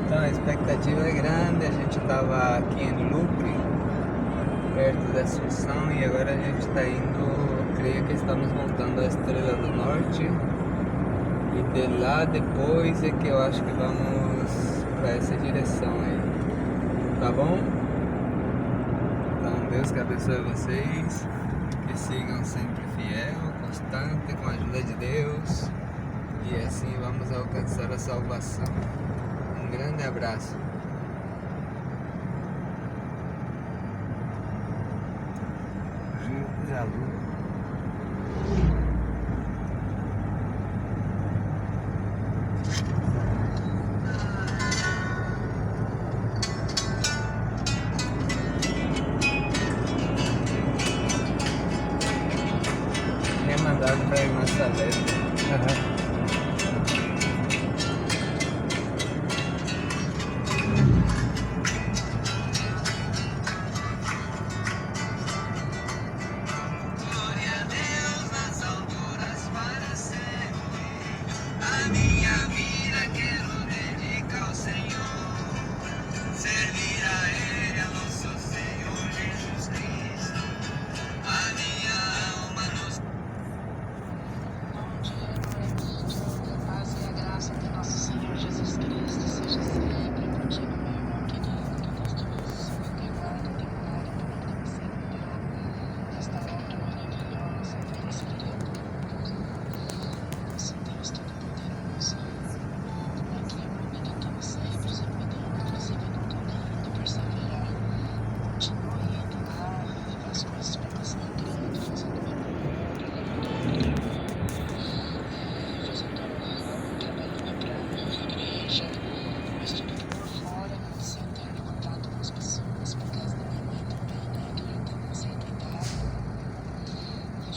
Então a expectativa é grande, a gente estava aqui em Lucre, perto da Assunção, e agora a gente está indo, creio que estamos voltando à Estrela do Norte, e de lá depois é que eu acho que vamos para essa direção aí, tá bom? Então Deus que abençoe vocês, que sigam sempre fiel, constante, com a ajuda de Deus, e assim vamos alcançar a salvação. Um grande abraço. Jesus é a luz.